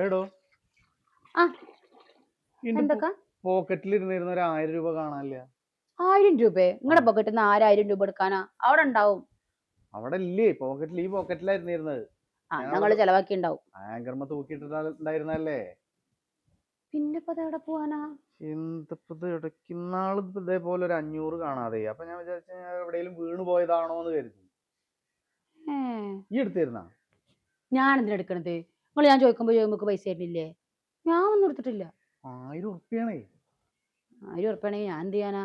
എടോ ആ എന്റെ എന്തൊക്കെ പോക്കറ്റിലിരുന്നിരുന്ന ഒരു 1000 രൂപ കാണാനില്ല. 1000 രൂപ ആ നിങ്ങളുടെ പോക്കറ്റിൽ നിന്ന് 1000 രൂപ എടുക്കാനാ? അവിടെ ഉണ്ടാവും. അവിടെ ഇല്ലേ, പോക്കറ്റിൽ ഈ പോക്കറ്റിലായിരുന്നു ഇരുന്നത്. ആ ഞാൻ അവിടെ ഞങ്ങള് ചെലവാക്കി ഉണ്ടാവും. ആങ്കർമ്മ തൂക്കിയിട്ടുണ്ടായിരുന്നല്ലേ. പിന്നെ ഇപ്പൊ എവിടെ പോവാനാ? എന്തപ്പത് ഇടയ്ക്കുന്നാള് ഇതേപോലെ ഒരു 500 കാണാതെ, അപ്പൊ ഞാൻ വിചാരിച്ച എവിടെയെങ്കിലും വീണ് പോയതാണോ എന്ന് കരുതി. ഏ ഈ എടുത്തിരുന്ന ഞാൻ എന്തിനാ എടുക്കണത്? ഞാൻ ചോദിക്കുമ്പോ പൈസ തരുന്നില്ലേ? ഞാൻ ഒന്നും എടുത്തിട്ടില്ല. 1000 ഉറുപ്പ്യാണേ. 1000 ഉറുപ്പ്യാണെങ്കിൽ ഞാൻ എന്ത് ചെയ്യാനാ?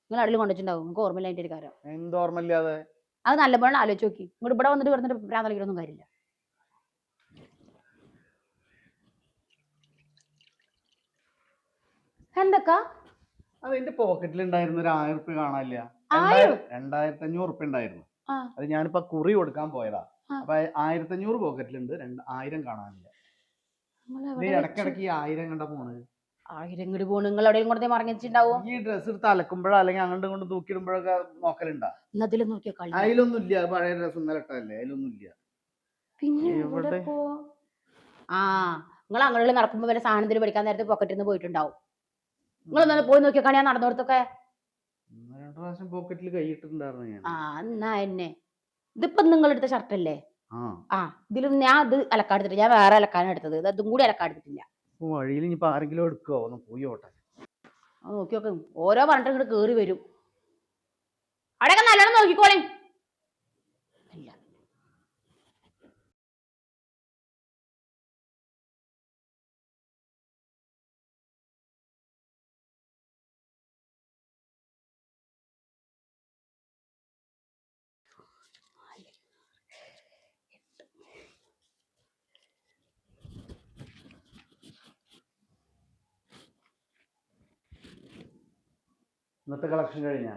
നിങ്ങൾ അടിയിൽ കൊണ്ടുവച്ചിട്ടുണ്ടാവും. നിങ്ങൾക്ക് ഓർമ്മയില്ല അതിന്റെ ഒരു കാര്യം. എന്തോർമ്മയില്ലാതെ? അത് നല്ലപോലെ ആലോചിച്ച് നോക്കി. ഇങ്ങോട്ട് ഇവിടെ വന്നിട്ട് പറഞ്ഞിട്ട് ഭ്രാന്ത് കളിക്കണൊന്നും കാര്യമില്ല. എന്തൊക്കെ അത് എന്റെ പോക്കറ്റിൽ ഉണ്ടായിരുന്ന ഒരു 1000 ഉറുപ്പ്യ കാണാനില്ല. 2500 ഉറുപ്പ്യ ഉണ്ടായിരുന്നു. അത് ഞാനിപ്പോ കുറി കൊടുക്കാൻ പോയതാ. അപ്പൊ 1500 പോക്കറ്റിലുണ്ട്, 1000 കാണാനില്ല. ഇടക്കിടക്ക് ഈ 1000 കണ്ടാ പോണത്. 1000 ഇങ്ങോട്ട് പോണ്. നിങ്ങൾ എവിടെയും കൊടുത്തേ മറങ്ങിച്ചിട്ടുണ്ടാവും. ഈ ഡ്രസ്സ് എടുത്ത് അലക്കുമ്പോഴോ അല്ലെങ്കിൽ അങ്ങോട്ടും ഇങ്ങോട്ടും തൂക്കിയിടുമ്പോഴൊക്കെ നോക്കലുണ്ടാ? ഇന്നതിലും നോക്കിയ കളി അതിലൊന്നും ഇല്ല. പഴയ ഡ്രസ്സ് ഇന്നലെ ഇട്ടല്ലേ, അതിലൊന്നും ഇല്ല. പിന്നെ എവിടെ? ആ നിങ്ങൾ അങ്ങനെ നടക്കുമ്പോ വരെ സാധനത്തിന് പഠിക്കാൻ നേരത്തെ പോക്കറ്റിൽ നിന്ന് പോയിട്ടുണ്ടാവും. നിങ്ങൾ എന്നാലും പോയി നോക്കിയാൽ ഞാൻ നടന്നോടത്തൊക്കെ. 2 പ്രാവശ്യം പോക്കറ്റിൽ കൈയിട്ടിട്ടുണ്ടായിരുന്നു ഞാൻ. എന്നാ എന്നെ ഇതിപ്പോ നിങ്ങൾ എടുത്ത ഷർട്ടല്ലേ? ആ ഇതിലും ഞാൻ ഇത് അലക്കാടുത്തിട്ട് ഞാൻ വേറെ അലക്കാനാണ് എടുത്തത്. ഇത് അതും കൂടി അലക്കാടുത്തിട്ടില്ല. വഴിയിൽ ഇനിയിപ്പോ ആരെങ്കിലും എടുക്കുവോ? ഒന്ന് പോയി ഓട്ടെ. നോക്കി നോക്ക്. ഓരോ പറഞ്ഞിട്ട് ഇങ്ങോട്ട് കേറി വരും. അവിടെയൊക്കെ നല്ലോണം നോക്കിക്കോളേ. ഇന്നത്തെ കളക്ഷൻ കഴിഞ്ഞോ?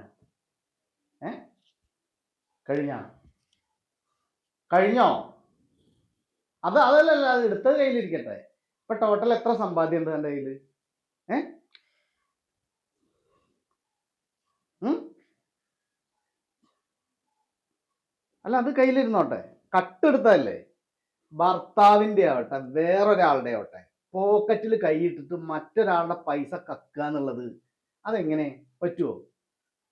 അതല്ല, അത് എടുത്തത് കയ്യിലിരിക്കട്ടെ. ഇപ്പൊ ടോട്ടൽ എത്ര സമ്പാദ്യം ഉണ്ട് എന്റെ കയ്യില്? അല്ല, അത് കയ്യിലിരുന്നോട്ടെ. കട്ടെടുത്തതല്ലേ? ഭർത്താവിന്റെ ആവട്ടെ വേറൊരാളുടെ ആവട്ടെ, പോക്കറ്റിൽ കൈയിട്ടിട്ട് മറ്റൊരാളുടെ പൈസ കക്കുക എന്നുള്ളത് അതെങ്ങനെ പറ്റുമോ?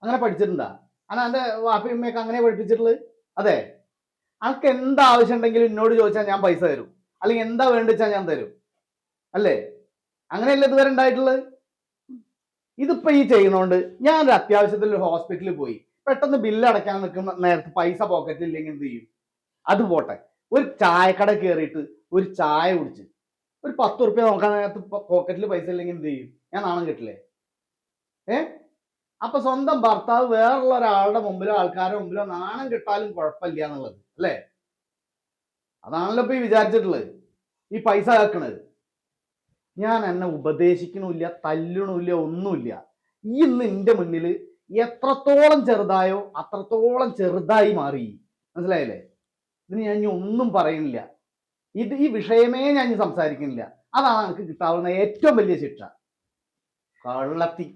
അങ്ങനെ പഠിച്ചിട്ടുണ്ടാ? അല്ല, എന്റെ വാപ്പയും ഉമ്മയൊക്കെ അങ്ങനെ പഠിപ്പിച്ചിട്ടുള്ളത്. അതെ, അനക്ക് എന്താവശ്യം ഉണ്ടെങ്കിലും എന്നോട് ചോദിച്ചാൽ ഞാൻ പൈസ തരും, അല്ലെങ്കിൽ എന്താ വേണ്ടിച്ചാൽ ഞാൻ തരും, അല്ലേ? അങ്ങനെയല്ലേ ഇതുവരെ ഉണ്ടായിട്ടുള്ളത്? ഇതിപ്പോ ഈ ചെയ്യുന്നോണ്ട് ഞാൻ ഒരു അത്യാവശ്യത്തിൽ ഒരു ഹോസ്പിറ്റലിൽ പോയി പെട്ടെന്ന് ബില്ല് അടയ്ക്കാൻ നിൽക്കുന്ന നേരത്ത് പൈസ പോക്കറ്റിൽ ഇല്ലെങ്കിൽ എന്ത് ചെയ്യും? അത് പോട്ടെ, ഒരു ചായക്കട കയറിയിട്ട് ഒരു ചായ കുടിച്ച് ഒരു 10 ഉറുപ്പ്യ നോക്കാൻ നേരത്ത് പോക്കറ്റിൽ പൈസ ഇല്ലെങ്കിൽ എന്ത് ചെയ്യും? ഞാൻ നാണം കെട്ടില്ലേ? അപ്പൊ സ്വന്തം ഭർത്താവ് വേറുള്ള ഒരാളുടെ മുമ്പിലോ ആൾക്കാരുടെ മുമ്പിലോ നാണം കെട്ടാലും കുഴപ്പമില്ല എന്നുള്ളത് അല്ലേ? അതാണല്ലോ ഇപ്പൊ ഈ വിചാരിച്ചിട്ടുള്ളത്, ഈ പൈസ ആക്കണത്. ഞാൻ എന്നെ ഉപദേശിക്കണില്ല, തല്ലണില്ല, ഒന്നുമില്ല. ഈ ഇന്ന് എന്റെ മുന്നിൽ എത്രത്തോളം ചെറുതായോ അത്രത്തോളം ചെറുതായി മാറി. മനസ്സിലായില്ലേ? ഇതിന് ഞാൻ ഇനി ഒന്നും പറയുന്നില്ല. ഈ വിഷയമേ ഞാൻ സംസാരിക്കുന്നില്ല. അതാണ് എനിക്ക് കിട്ടാവുന്ന ഏറ്റവും വലിയ ശിക്ഷ. കള്ളത്തി.